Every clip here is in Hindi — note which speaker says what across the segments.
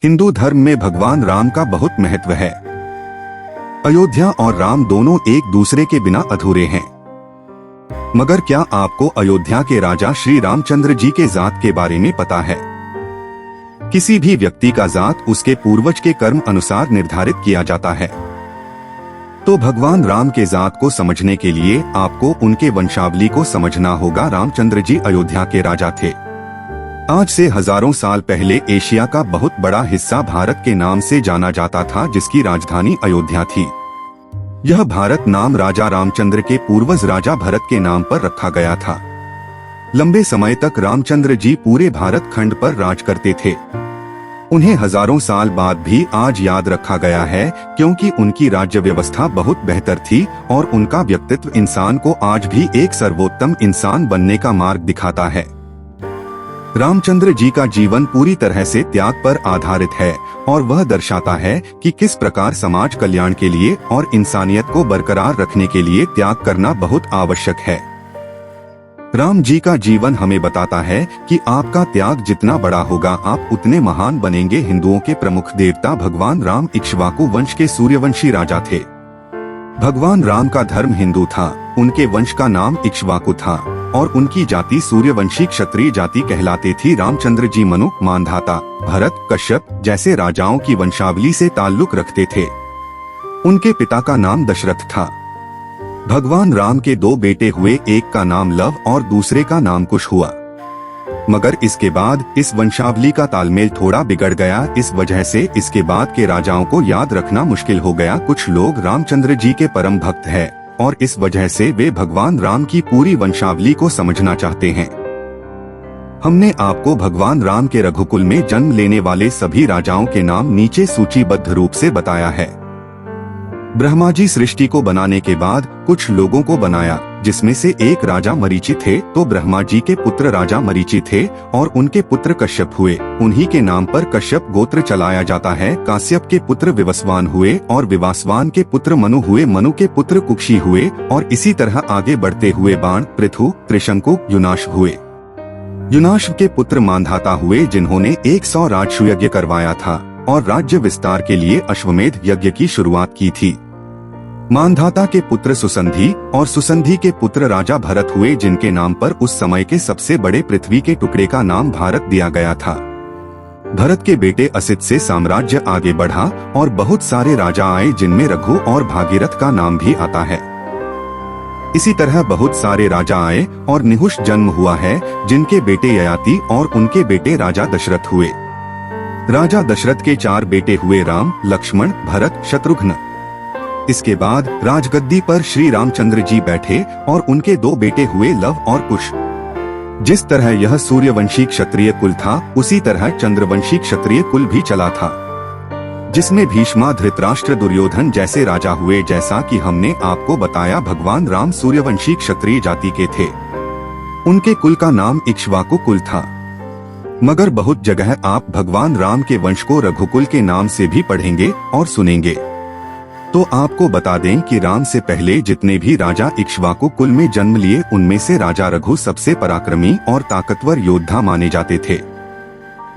Speaker 1: हिंदू धर्म में भगवान राम का बहुत महत्व है। अयोध्या और राम दोनों एक दूसरे के बिना अधूरे हैं। मगर क्या आपको अयोध्या के राजा श्री रामचंद्र जी के जात के बारे में पता है? किसी भी व्यक्ति का जात उसके पूर्वज के कर्म अनुसार निर्धारित किया जाता है। तो भगवान राम के जात को समझने के लिए आपको उनके वंशावली को समझना होगा। रामचंद्र जी अयोध्या के राजा थे। आज से हजारों साल पहले एशिया का बहुत बड़ा हिस्सा भारत के नाम से जाना जाता था, जिसकी राजधानी अयोध्या थी। यह भारत नाम राजा रामचंद्र के पूर्वज राजा भरत के नाम पर रखा गया था। लंबे समय तक रामचंद्र जी पूरे भारत खंड पर राज करते थे। उन्हें हजारों साल बाद भी आज याद रखा गया है, क्योंकि उनकी राज्य व्यवस्था बहुत बेहतर थी और उनका व्यक्तित्व इंसान को आज भी एक सर्वोत्तम इंसान बनने का मार्ग दिखाता है। रामचंद्र जी का जीवन पूरी तरह से त्याग पर आधारित है और वह दर्शाता है कि किस प्रकार समाज कल्याण के लिए और इंसानियत को बरकरार रखने के लिए त्याग करना बहुत आवश्यक है। राम जी का जीवन हमें बताता है कि आपका त्याग जितना बड़ा होगा, आप उतने महान बनेंगे। हिंदुओं के प्रमुख देवता भगवान राम इक्ष्वाकु वंश के सूर्यवंशी राजा थे। भगवान राम का धर्म हिंदू था, उनके वंश का नाम इक्ष्वाकु था और उनकी जाति सूर्यवंशी क्षत्रिय जाति कहलाती थी। रामचंद्र जी मनु, मांधाता, भरत, कश्यप जैसे राजाओं की वंशावली से ताल्लुक रखते थे। उनके पिता का नाम दशरथ था। भगवान राम के दो बेटे हुए, एक का नाम लव और दूसरे का नाम कुश हुआ। मगर इसके बाद इस वंशावली का तालमेल थोड़ा बिगड़ गया। इस वजह से इसके बाद के राजाओं को याद रखना मुश्किल हो गया। कुछ लोग रामचंद्र जी के परम भक्त हैं और इस वजह से वे भगवान राम की पूरी वंशावली को समझना चाहते हैं। हमने आपको भगवान राम के रघुकुल में जन्म लेने वाले सभी राजाओं के नाम नीचे सूचीबद्ध रूप से बताया है। ब्रह्मा जी सृष्टि को बनाने के बाद कुछ लोगों को बनाया, जिसमें से एक राजा मरीचि थे। तो ब्रह्मा जी के पुत्र राजा मरीचि थे और उनके पुत्र कश्यप हुए। उन्हीं के नाम पर कश्यप गोत्र चलाया जाता है। काश्यप के पुत्र विवस्वान हुए और विवास्वान के पुत्र मनु हुए। मनु के पुत्र कुक्षी हुए और इसी तरह आगे बढ़ते हुए बाण, पृथु, त्रिशंकु, युनाश हुए। युनाश के पुत्र मांधाता हुए, जिन्होंने 100 राजसूय यज्ञ करवाया था और राज्य विस्तार के लिए अश्वमेध यज्ञ की शुरुआत की थी। मांधाता के पुत्र सुसंधि और सुसंधि के पुत्र राजा भरत हुए, जिनके नाम पर उस समय के सबसे बड़े पृथ्वी के टुकड़े का नाम भारत दिया गया था। भरत के बेटे असित से साम्राज्य आगे बढ़ा और बहुत सारे राजा आए, जिनमें रघु और भागीरथ का नाम भी आता है। इसी तरह बहुत सारे राजा आए और निहुष जन्म हुआ है, जिनके बेटे ययाति और उनके बेटे राजा दशरथ हुए। राजा दशरथ के 4 बेटे हुए, राम, लक्ष्मण, भरत, शत्रुघ्न। इसके बाद राजगद्दी पर श्री रामचंद्र जी बैठे और उनके 2 बेटे हुए, लव और कुश। जिस तरह यह सूर्यवंशी क्षत्रिय कुल था, उसी तरह चंद्रवंशी क्षत्रिय कुल भी चला था, जिसमें भीष्मा, धृतराष्ट्र, दुर्योधन जैसे राजा हुए। जैसा कि हमने आपको बताया, भगवान राम सूर्यवंशी क्षत्रिय जाति के थे। उनके कुल का नाम इक्ष्वाकु कुल था। मगर बहुत जगह आप भगवान राम के वंश को रघुकुल के नाम से भी पढ़ेंगे और सुनेंगे। तो आपको बता दें कि राम से पहले जितने भी राजा इक्ष्वाकु कुल में जन्म लिए, उनमें से राजा रघु सबसे पराक्रमी और ताकतवर योद्धा माने जाते थे,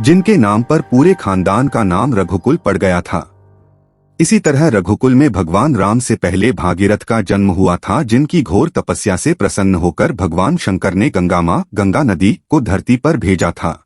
Speaker 1: जिनके नाम पर पूरे खानदान का नाम रघुकुल पड़ गया था। इसी तरह रघुकुल में भगवान राम से पहले भागीरथ का जन्म हुआ था, जिनकी घोर तपस्या से प्रसन्न होकर भगवान शंकर ने गंगा नदी को धरती पर भेजा था।